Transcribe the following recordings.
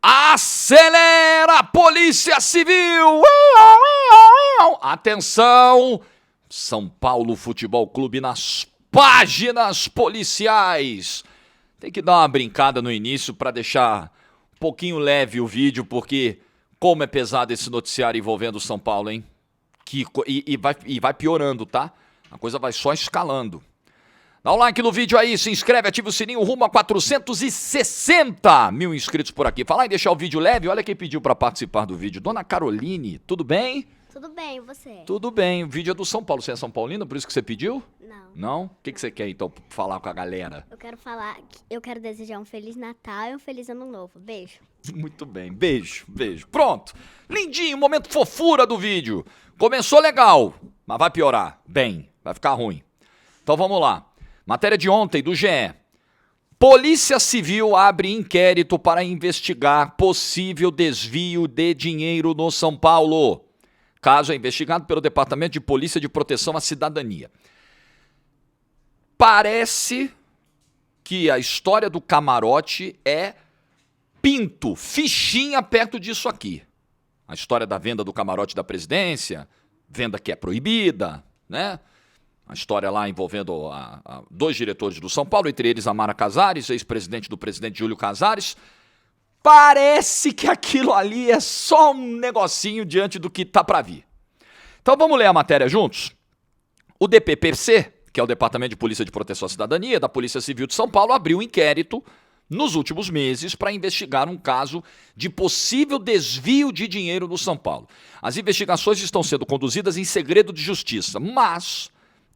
Acelera, Polícia Civil! Atenção! São Paulo Futebol Clube nas páginas policiais. Tem que dar uma brincada no início para deixar um pouquinho leve o vídeo, porque como é pesado esse noticiário envolvendo o São Paulo, hein? E vai piorando, tá? A coisa vai só escalando. Dá um like no vídeo aí, se inscreve, ativa o sininho, rumo a 460 mil inscritos por aqui. Falar em deixar o vídeo leve, olha quem pediu para participar do vídeo. Dona Caroline, tudo bem? Tudo bem, e você? Tudo bem, o vídeo é do São Paulo. Você é São Paulino, por isso que você pediu? Não. Não? O que você quer então falar com a galera? Eu quero desejar um Feliz Natal e um Feliz Ano Novo. Beijo. Muito bem, beijo, beijo. Pronto, lindinho, momento fofura do vídeo. Começou legal, mas vai piorar. Bem, vai ficar ruim. Então vamos lá. Matéria de ontem do GE. Polícia Civil abre inquérito para investigar possível desvio de dinheiro no São Paulo. Caso é investigado pelo Departamento de Polícia de Proteção à Cidadania. Parece que a história do camarote é pinto, fichinha perto disso aqui. A história da venda do camarote da presidência, venda que é proibida, né? A história lá envolvendo dois diretores do São Paulo, entre eles a Mara Casares, ex-presidente do presidente Júlio Casares. Parece que aquilo ali é só um negocinho diante do que tá para vir. Então vamos ler a matéria juntos? O DPPC, que é o Departamento de Polícia de Proteção à Cidadania, da Polícia Civil de São Paulo, abriu um inquérito nos últimos meses para investigar um caso de possível desvio de dinheiro no São Paulo. As investigações estão sendo conduzidas em segredo de justiça, mas,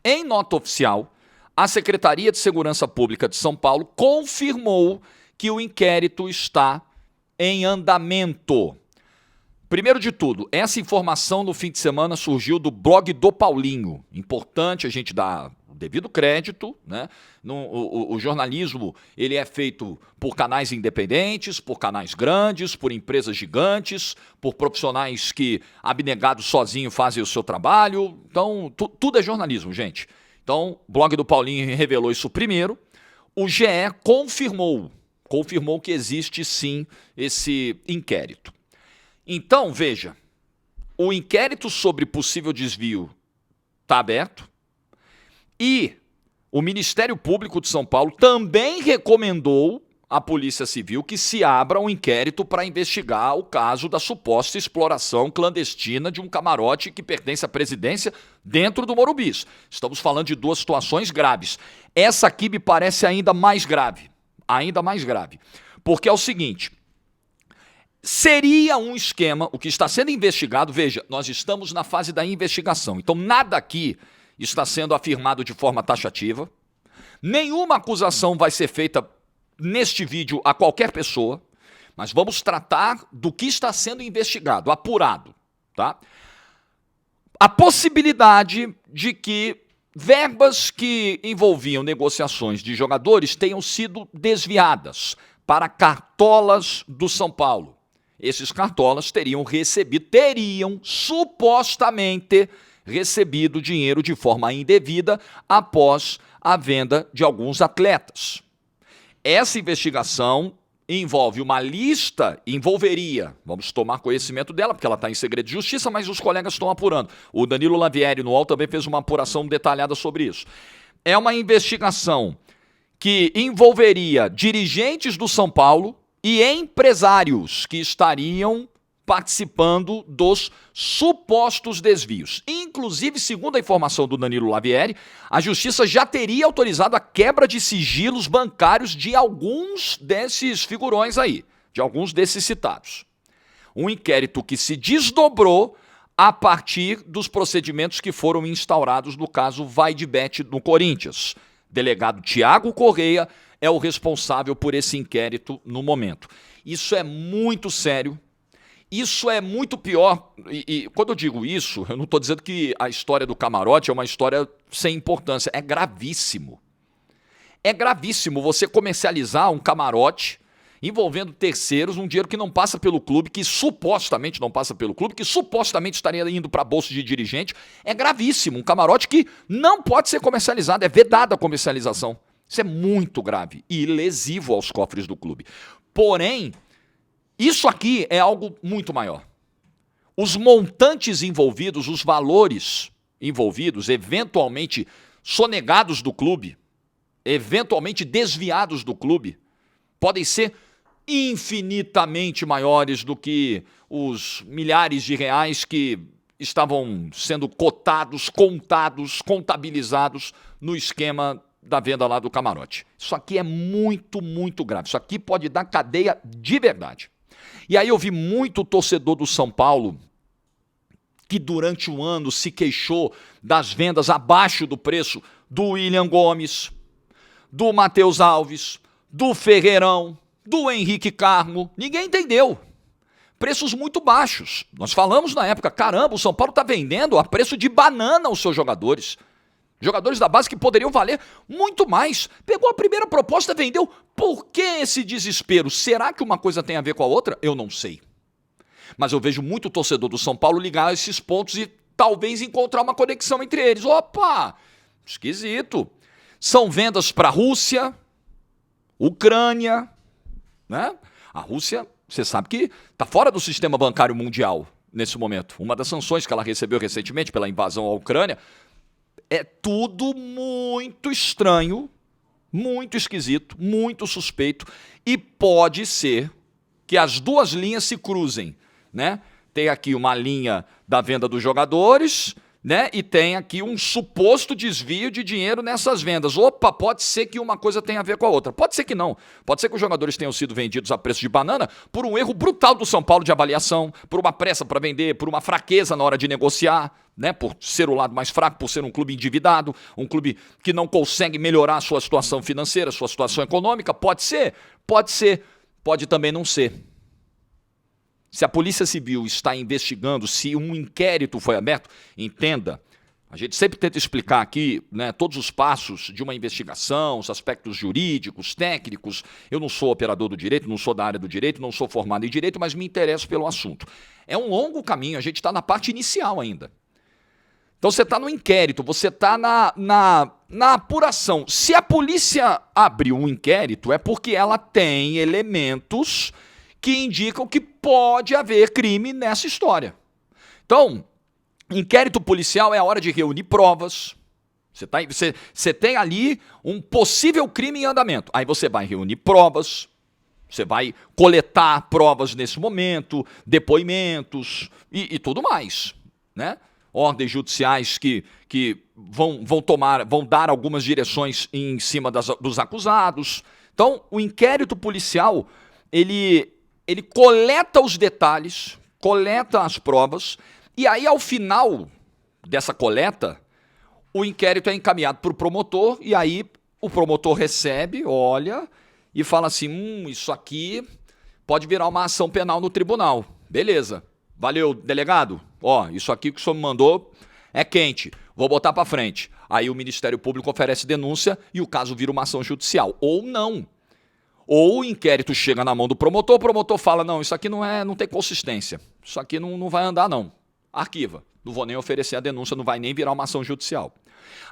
em nota oficial, a Secretaria de Segurança Pública de São Paulo confirmou que o inquérito está em andamento. Primeiro de tudo, essa informação no fim de semana surgiu do blog do Paulinho. Importante a gente dar o devido crédito, né? O jornalismo ele é feito por canais independentes, por canais grandes, por empresas gigantes, por profissionais que, abnegados sozinhos, fazem o seu trabalho. Então, tudo é jornalismo, gente. Então, o blog do Paulinho revelou isso primeiro. O GE confirmou que existe sim esse inquérito. Então, veja, o inquérito sobre possível desvio está aberto e o Ministério Público de São Paulo também recomendou à Polícia Civil que se abra um inquérito para investigar o caso da suposta exploração clandestina de um camarote que pertence à presidência dentro do Morumbi. Estamos falando de duas situações graves. Essa aqui me parece ainda mais grave, porque é o seguinte... Seria um esquema, o que está sendo investigado, veja, nós estamos na fase da investigação, então nada aqui está sendo afirmado de forma taxativa, nenhuma acusação vai ser feita neste vídeo a qualquer pessoa, mas vamos tratar do que está sendo investigado, apurado, tá? A possibilidade de que verbas que envolviam negociações de jogadores tenham sido desviadas para cartolas do São Paulo. Esses cartolas teriam supostamente recebido dinheiro de forma indevida após a venda de alguns atletas. Essa investigação envolveria, vamos tomar conhecimento dela, porque ela está em segredo de justiça, mas os colegas estão apurando. O Danilo Lavieri, no UOL, também fez uma apuração detalhada sobre isso. É uma investigação que envolveria dirigentes do São Paulo e empresários que estariam participando dos supostos desvios. Inclusive, segundo a informação do Danilo Lavieri, a Justiça já teria autorizado a quebra de sigilos bancários de alguns desses figurões aí, de alguns desses citados. Um inquérito que se desdobrou a partir dos procedimentos que foram instaurados no caso Vai de Bet no Corinthians. Delegado Tiago Correia é o responsável por esse inquérito no momento. Isso é muito sério, isso é muito pior, e quando eu digo isso, eu não estou dizendo que a história do camarote é uma história sem importância, é gravíssimo. É gravíssimo você comercializar um camarote envolvendo terceiros, um dinheiro que não passa pelo clube, que supostamente não passa pelo clube, que supostamente estaria indo para bolsa de dirigente. É gravíssimo, um camarote que não pode ser comercializado, é vedada a comercialização. Isso é muito grave e lesivo aos cofres do clube. Porém, Isso aqui é algo muito maior. Os montantes envolvidos, os valores envolvidos, eventualmente sonegados do clube, eventualmente desviados do clube, podem ser infinitamente maiores do que os milhares de reais que estavam sendo cotados, contados, contabilizados no esquema da venda lá do camarote. Isso aqui é muito, muito grave. Isso aqui pode dar cadeia de verdade. E aí eu vi muito torcedor do São Paulo que durante o ano se queixou das vendas abaixo do preço do William Gomes, do Matheus Alves, do Ferreirão, do Henrique Carmo. Ninguém entendeu. Preços muito baixos. Nós falamos na época, caramba, o São Paulo está vendendo a preço de banana os seus jogadores. Jogadores da base que poderiam valer muito mais. Pegou a primeira proposta, vendeu. Por que esse desespero? Será que uma coisa tem a ver com a outra? Eu não sei. Mas eu vejo muito torcedor do São Paulo ligar a esses pontos e talvez encontrar uma conexão entre eles. Opa, esquisito. São vendas para a Rússia, Ucrânia, né? A Rússia, você sabe que está fora do sistema bancário mundial nesse momento. Uma das sanções que ela recebeu recentemente pela invasão à Ucrânia. É tudo muito estranho, muito esquisito, muito suspeito. E pode ser que as duas linhas se cruzem, né? Tem aqui uma linha da venda dos jogadores, né? E tem aqui um suposto desvio de dinheiro nessas vendas. Opa, pode ser que uma coisa tenha a ver com a outra. Pode ser que não. Pode ser que os jogadores tenham sido vendidos a preço de banana por um erro brutal do São Paulo de avaliação, por uma pressa para vender, por uma fraqueza na hora de negociar, né? Por ser o lado mais fraco, por ser um clube endividado, um clube que não consegue melhorar a sua situação financeira, sua situação econômica. Pode ser, pode também não ser. Se a Polícia Civil está investigando, se um inquérito foi aberto, entenda, a gente sempre tenta explicar aqui, né, todos os passos de uma investigação, os aspectos jurídicos, técnicos. Eu não sou operador do direito, não sou da área do direito, não sou formado em direito, mas me interesso pelo assunto. É um longo caminho, a gente está na parte inicial ainda. Então você está no inquérito, você está na apuração. Se a polícia abriu um inquérito, é porque ela tem elementos que indicam que pode haver crime nessa história. Então, inquérito policial é a hora de reunir provas. Você tem ali um possível crime em andamento. Aí você vai reunir provas, você vai coletar provas nesse momento, depoimentos e tudo mais, né? Ordens judiciais que vão dar algumas direções em cima dos acusados. Então, o inquérito policial, ele coleta os detalhes, coleta as provas, e aí, ao final dessa coleta, o inquérito é encaminhado para o promotor, e aí o promotor recebe, olha, e fala assim, isso aqui pode virar uma ação penal no tribunal. Beleza, valeu, delegado. Ó, isso aqui que o senhor me mandou é quente, vou botar para frente. Aí o Ministério Público oferece denúncia e o caso vira uma ação judicial, ou não. Ou o inquérito chega na mão do promotor, o promotor fala, não, isso aqui não tem consistência, isso aqui não vai andar não, arquiva, não vou nem oferecer a denúncia, não vai nem virar uma ação judicial.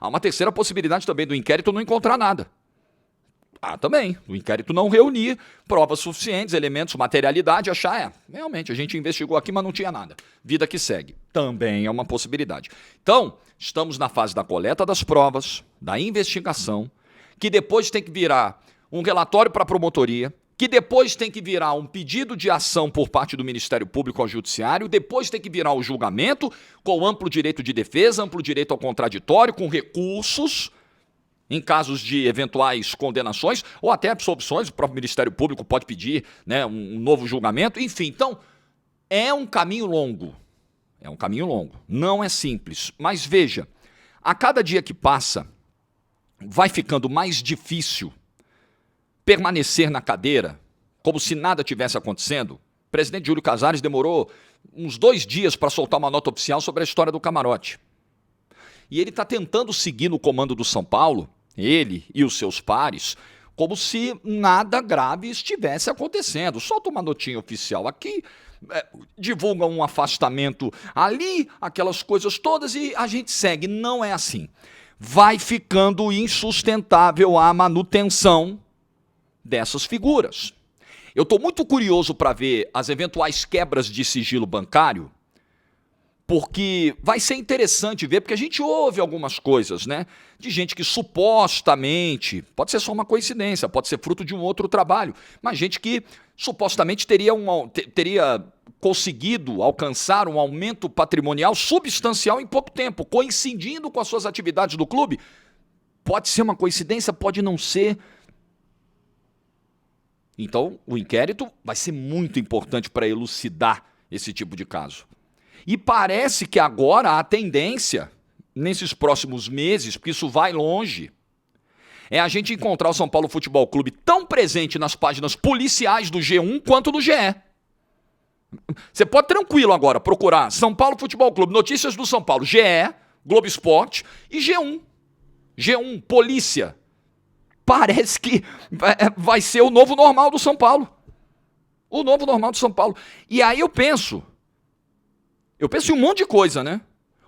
Há uma terceira possibilidade também do inquérito não encontrar nada. Também, o inquérito não reunir provas suficientes, elementos, materialidade, achar, realmente, a gente investigou aqui, mas não tinha nada. Vida que segue. Também é uma possibilidade. Então, estamos na fase da coleta das provas, da investigação, que depois tem que virar um relatório para a promotoria, que depois tem que virar um pedido de ação por parte do Ministério Público ao Judiciário, depois tem que virar o julgamento, com amplo direito de defesa, amplo direito ao contraditório, com recursos, em casos de eventuais condenações, ou até absolvições, o próprio Ministério Público pode pedir, né, um novo julgamento, enfim. Então, é um caminho longo, não é simples. Mas veja, a cada dia que passa, vai ficando mais difícil permanecer na cadeira, como se nada tivesse acontecendo. O presidente Júlio Casares demorou uns 2 dias para soltar uma nota oficial sobre a história do camarote. E ele está tentando seguir no comando do São Paulo, ele e os seus pares, como se nada grave estivesse acontecendo. Solta uma notinha oficial aqui, divulga um afastamento ali, aquelas coisas todas, e a gente segue. Não é assim. Vai ficando insustentável a manutenção dessas figuras. Eu estou muito curioso para ver as eventuais quebras de sigilo bancário, porque vai ser interessante ver, porque a gente ouve algumas coisas, né? De gente que supostamente, pode ser só uma coincidência, pode ser fruto de um outro trabalho, mas gente que supostamente teria conseguido alcançar um aumento patrimonial substancial em pouco tempo, coincidindo com as suas atividades do clube. Pode ser uma coincidência, pode não ser. Então, o inquérito vai ser muito importante para elucidar esse tipo de caso. E parece que agora a tendência, nesses próximos meses, porque isso vai longe, é a gente encontrar o São Paulo Futebol Clube tão presente nas páginas policiais do G1 quanto do GE. Você pode tranquilo agora procurar São Paulo Futebol Clube, notícias do São Paulo, GE, Globo Esporte e G1. G1, polícia. Parece que vai ser o novo normal do São Paulo. O novo normal do São Paulo. E aí eu penso em um monte de coisa, né?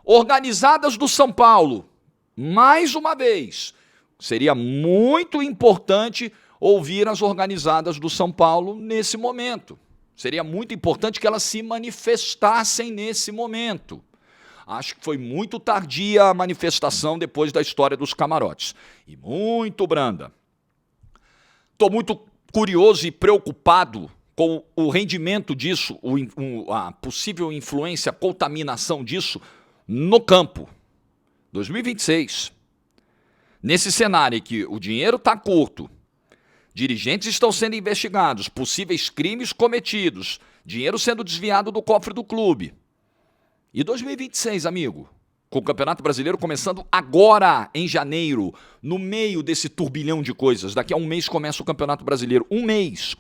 Organizadas do São Paulo, mais uma vez, seria muito importante ouvir as organizadas do São Paulo nesse momento. Seria muito importante que elas se manifestassem nesse momento. Acho que foi muito tardia a manifestação depois da história dos camarotes. E muito branda. Estou muito curioso e preocupado com o rendimento disso, a possível influência, a contaminação disso no campo. 2026. Nesse cenário em que o dinheiro está curto, dirigentes estão sendo investigados, possíveis crimes cometidos, dinheiro sendo desviado do cofre do clube. E 2026, amigo, com o Campeonato Brasileiro começando agora, em janeiro, no meio desse turbilhão de coisas. Daqui a um mês começa o Campeonato Brasileiro. Um mês.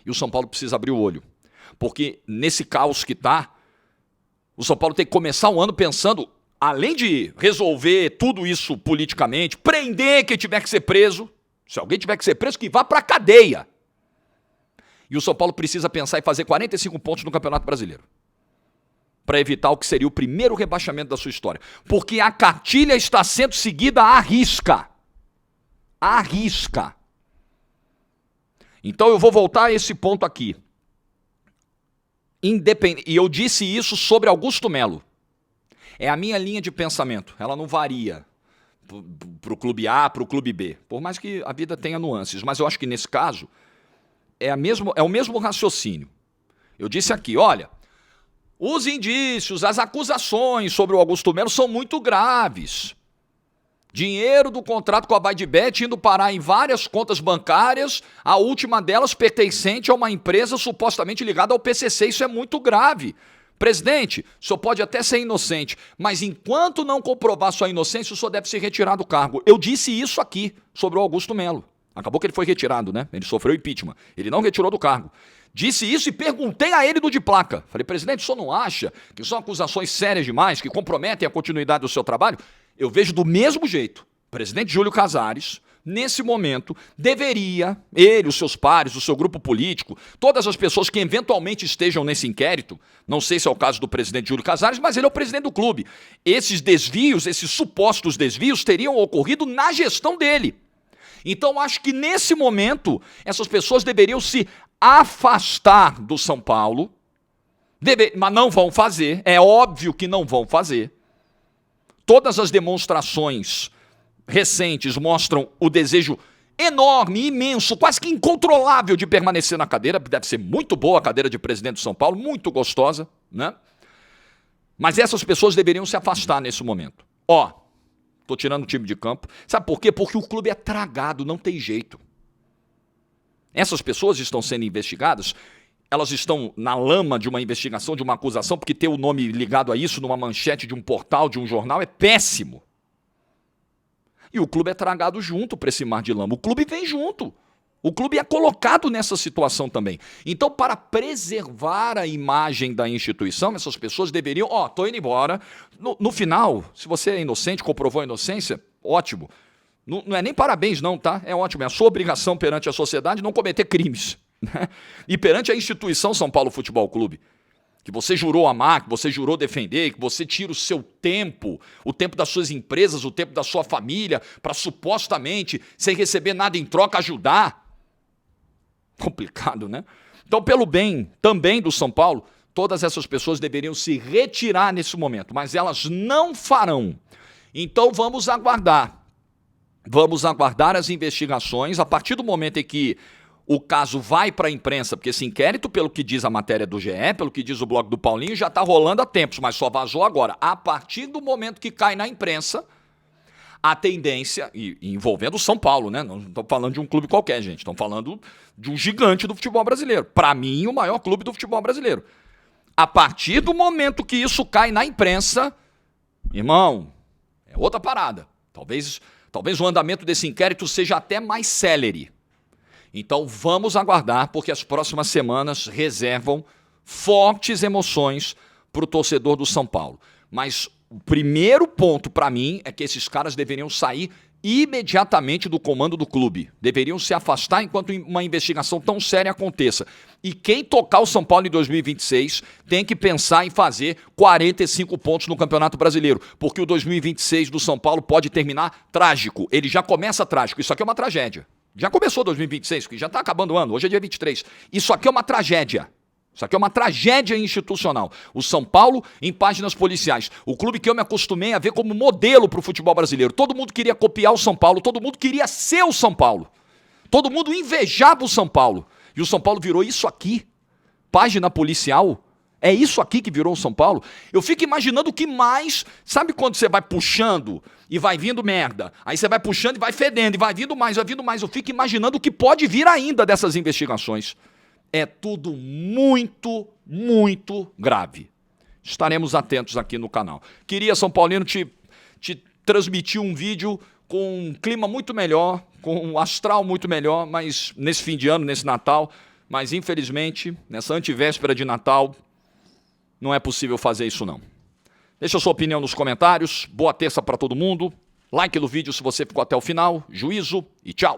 E o São Paulo precisa abrir o olho. Porque nesse caos que está, o São Paulo tem que começar o ano pensando, além de resolver tudo isso politicamente, prender quem tiver que ser preso, se alguém tiver que ser preso, que vá para a cadeia. E o São Paulo precisa pensar em fazer 45 pontos no Campeonato Brasileiro, para evitar o que seria o primeiro rebaixamento da sua história. Porque a cartilha está sendo seguida à risca. À risca. Então eu vou voltar a esse ponto aqui. E eu disse isso sobre Augusto Melo. É a minha linha de pensamento. Ela não varia para o clube A, para o clube B. Por mais que a vida tenha nuances. Mas eu acho que nesse caso é o mesmo raciocínio. Eu disse aqui, olha, os indícios, as acusações sobre o Augusto Melo são muito graves. Dinheiro do contrato com a ByDebet indo parar em várias contas bancárias, a última delas pertencente a uma empresa supostamente ligada ao PCC. Isso é muito grave. Presidente, o senhor pode até ser inocente, mas enquanto não comprovar sua inocência, o senhor deve se retirar do cargo. Eu disse isso aqui sobre o Augusto Melo. Acabou que ele foi retirado, né? Ele sofreu impeachment. Ele não retirou do cargo. Disse isso e perguntei a ele do de placa. Falei, presidente, o senhor não acha que são acusações sérias demais, que comprometem a continuidade do seu trabalho? Eu vejo do mesmo jeito. O presidente Júlio Casares, nesse momento, deveria, ele, os seus pares, o seu grupo político, todas as pessoas que eventualmente estejam nesse inquérito, não sei se é o caso do presidente Júlio Casares, mas ele é o presidente do clube. Esses desvios, esses supostos desvios, teriam ocorrido na gestão dele. Então, acho que nesse momento, essas pessoas deveriam se afastar do São Paulo, mas não vão fazer, é óbvio que não vão fazer. Todas as demonstrações recentes mostram o desejo enorme, imenso, quase que incontrolável de permanecer na cadeira. Deve ser muito boa a cadeira de presidente do São Paulo, muito gostosa, né? Mas essas pessoas deveriam se afastar nesse momento. Tô tirando o time de campo. Sabe por quê? Porque o clube é tragado, não tem jeito. Essas pessoas estão sendo investigadas, elas estão na lama de uma investigação, de uma acusação, porque ter o nome ligado a isso numa manchete de um portal, de um jornal, é péssimo. E o clube é tragado junto para esse mar de lama. O clube vem junto. O clube é colocado nessa situação também. Então, para preservar a imagem da instituição, essas pessoas deveriam... tô indo embora. No final, se você é inocente, comprovou a inocência, ótimo. Não é nem parabéns não, tá? É ótimo. É a sua obrigação perante a sociedade não cometer crimes. Né? E perante a instituição São Paulo Futebol Clube, que você jurou amar, que você jurou defender, que você tira o seu tempo, o tempo das suas empresas, o tempo da sua família, para supostamente, sem receber nada em troca, ajudar. Complicado, né? Então, pelo bem também do São Paulo, todas essas pessoas deveriam se retirar nesse momento, mas elas não farão. Então, vamos aguardar. Vamos aguardar as investigações. A partir do momento em que o caso vai para a imprensa, porque esse inquérito, pelo que diz a matéria do GE, pelo que diz o blog do Paulinho, já está rolando há tempos, mas só vazou agora. A partir do momento que cai na imprensa, a tendência, e envolvendo o São Paulo, né? Não estamos falando de um clube qualquer, gente. Estamos falando de um gigante do futebol brasileiro. Para mim, o maior clube do futebol brasileiro. A partir do momento que isso cai na imprensa, irmão, é outra parada. Talvez o andamento desse inquérito seja até mais célere. Então vamos aguardar, porque as próximas semanas reservam fortes emoções para o torcedor do São Paulo. Mas o primeiro ponto para mim é que esses caras deveriam sair imediatamente do comando do clube. Deveriam se afastar enquanto uma investigação tão séria aconteça. E quem tocar o São Paulo em 2026 tem que pensar em fazer 45 pontos no Campeonato Brasileiro, porque o 2026 do São Paulo pode terminar trágico. Ele já começa trágico. Isso aqui é uma tragédia. Já começou 2026, que já está acabando o ano. Hoje é dia 23. Isso aqui é uma tragédia. Isso aqui é uma tragédia institucional. O São Paulo em páginas policiais. O clube que eu me acostumei a ver como modelo para o futebol brasileiro. Todo mundo queria copiar o São Paulo, todo mundo queria ser o São Paulo. Todo mundo invejava o São Paulo. E o São Paulo virou isso aqui. Página policial. É isso aqui que virou o São Paulo. Eu fico imaginando o que mais... Sabe quando você vai puxando e vai vindo merda? Aí você vai puxando e vai fedendo e vai vindo mais, vai vindo mais. Eu fico imaginando o que pode vir ainda dessas investigações. É tudo muito, muito grave. Estaremos atentos aqui no canal. Queria, São Paulino, te transmitir um vídeo com um clima muito melhor, com um astral muito melhor, mas nesse fim de ano, nesse Natal, mas infelizmente, nessa antivéspera de Natal, não é possível fazer isso não. Deixa a sua opinião nos comentários. Boa terça para todo mundo. Like no vídeo se você ficou até o final. Juízo e tchau.